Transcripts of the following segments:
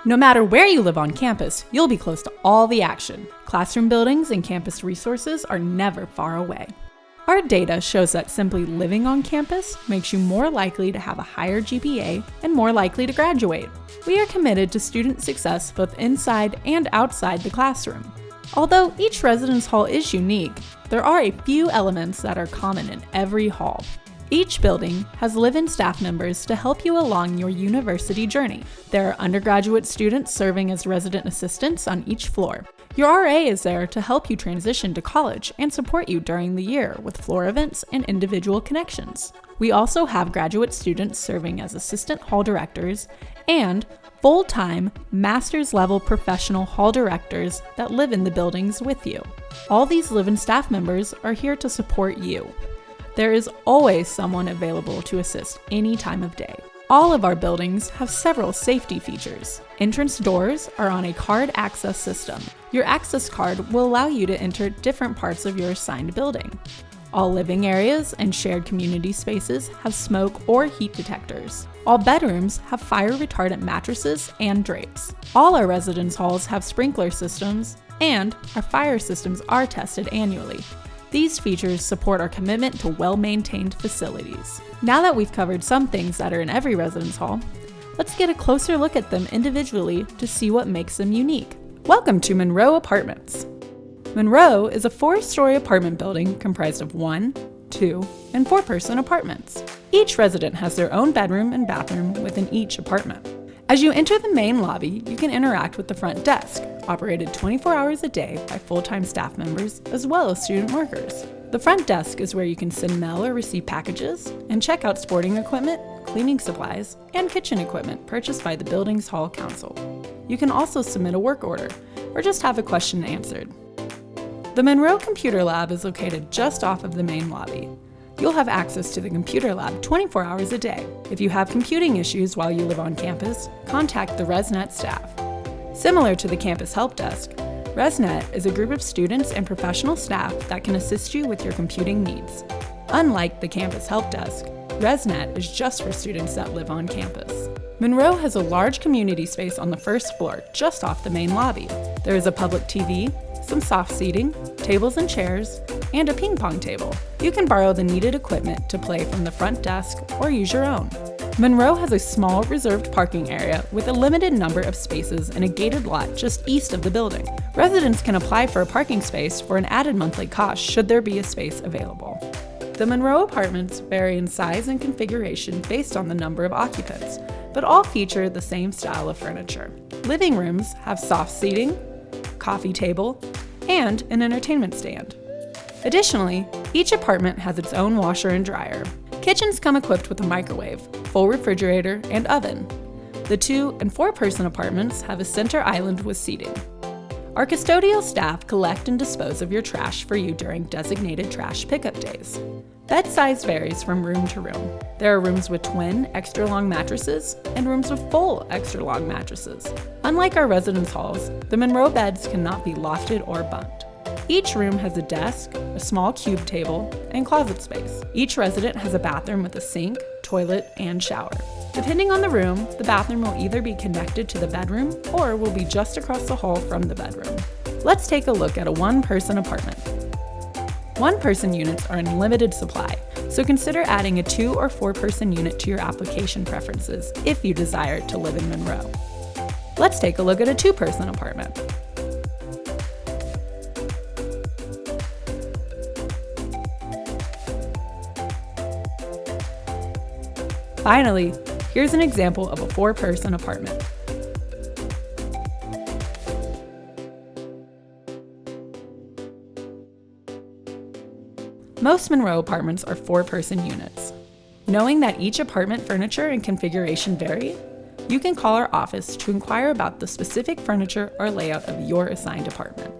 No matter where you live on campus, you'll be close to all the action. Classroom buildings and campus resources are never far away. Our data shows that simply living on campus makes you more likely to have a higher GPA and more likely to graduate. We are committed to student success both inside and outside the classroom. Although each residence hall is unique, there are a few elements that are common in every hall. Each building has live-in staff members to help you along your university journey. There are undergraduate students serving as resident assistants on each floor. Your RA is there to help you transition to college and support you during the year with floor events and individual connections. We also have graduate students serving as assistant hall directors and full-time master's level professional hall directors that live in the buildings with you. All these live-in staff members are here to support you. There is always someone available to assist any time of day. All of our buildings have several safety features. Entrance doors are on a card access system. Your access card will allow you to enter different parts of your assigned building. All living areas and shared community spaces have smoke or heat detectors. All bedrooms have fire retardant mattresses and drapes. All our residence halls have sprinkler systems, and our fire systems are tested annually. These features support our commitment to well-maintained facilities. Now that we've covered some things that are in every residence hall, let's get a closer look at them individually to see what makes them unique. Welcome to Monroe Apartments. Monroe is a 4-story apartment building comprised of 1, 2, and 4-person apartments. Each resident has their own bedroom and bathroom within each apartment. As you enter the main lobby, you can interact with the front desk, operated 24 hours a day by full-time staff members as well as student workers. The front desk is where you can send mail or receive packages and check out sporting equipment, cleaning supplies, and kitchen equipment purchased by the building's hall council. You can also submit a work order or just have a question answered. The Monroe Computer Lab is located just off of the main lobby. You'll have access to the computer lab 24 hours a day. If you have computing issues while you live on campus, contact the ResNet staff. Similar to the campus help desk, ResNet is a group of students and professional staff that can assist you with your computing needs. Unlike the campus help desk, ResNet is just for students that live on campus. Monroe has a large community space on the first floor, just off the main lobby. There is a public TV, some soft seating, tables and chairs, and a ping pong table. You can borrow the needed equipment to play from the front desk or use your own. Monroe has a small reserved parking area with a limited number of spaces in a gated lot just east of the building. Residents can apply for a parking space for an added monthly cost should there be a space available. The Monroe apartments vary in size and configuration based on the number of occupants, but all feature the same style of furniture. Living rooms have soft seating, coffee table, and an entertainment stand. Additionally, each apartment has its own washer and dryer. Kitchens come equipped with a microwave, full refrigerator, and oven. The 2- and 4-person apartments have a center island with seating. Our custodial staff collect and dispose of your trash for you during designated trash pickup days. Bed size varies from room to room. There are rooms with twin extra-long mattresses and rooms with full extra-long mattresses. Unlike our residence halls, the Monroe beds cannot be lofted or bunked. Each room has a desk, a small cube table, and closet space. Each resident has a bathroom with a sink, toilet, and shower. Depending on the room, the bathroom will either be connected to the bedroom or will be just across the hall from the bedroom. Let's take a look at a 1-person apartment. 1-person units are in limited supply, so consider adding a 2- or 4-person unit to your application preferences if you desire to live in Monroe. Let's take a look at a 2-person apartment. Finally, here's an example of a 4-person apartment. Most Monroe apartments are 4-person units. Knowing that each apartment furniture and configuration vary, you can call our office to inquire about the specific furniture or layout of your assigned apartment.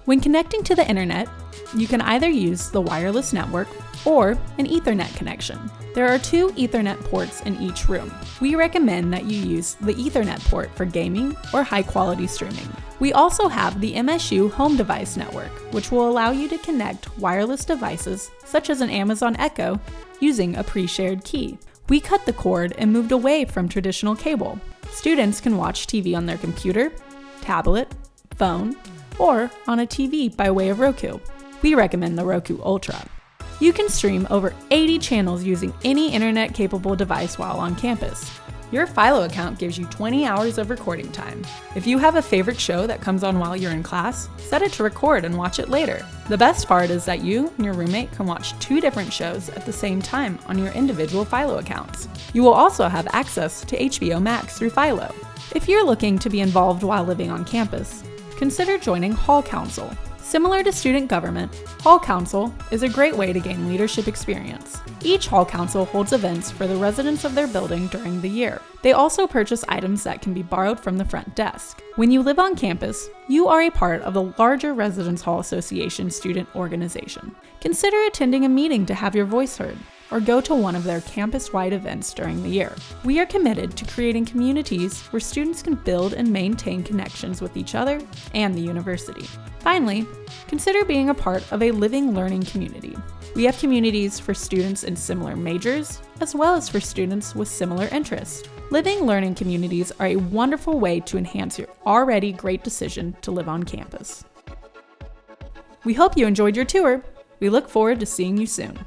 When connecting to the internet, you can either use the wireless network or an Ethernet connection. There are 2 Ethernet ports in each room. We recommend that you use the Ethernet port for gaming or high-quality streaming. We also have the MSU Home Device Network, which will allow you to connect wireless devices such as an Amazon Echo using a pre-shared key. We cut the cord and moved away from traditional cable. Students can watch TV on their computer, tablet, phone, or on a TV by way of Roku. We recommend the Roku Ultra. You can stream over 80 channels using any internet-capable device while on campus. Your Philo account gives you 20 hours of recording time. If you have a favorite show that comes on while you're in class, set it to record and watch it later. The best part is that you and your roommate can watch 2 different shows at the same time on your individual Philo accounts. You will also have access to HBO Max through Philo. If you're looking to be involved while living on campus, consider joining Hall Council. Similar to student government, Hall Council is a great way to gain leadership experience. Each Hall Council holds events for the residents of their building during the year. They also purchase items that can be borrowed from the front desk. When you live on campus, you are a part of the larger Residence Hall Association student organization. Consider attending a meeting to have your voice heard, or go to one of their campus-wide events during the year. We are committed to creating communities where students can build and maintain connections with each other and the university. Finally, consider being a part of a living learning community. We have communities for students in similar majors, as well as for students with similar interests. Living learning communities are a wonderful way to enhance your already great decision to live on campus. We hope you enjoyed your tour. We look forward to seeing you soon.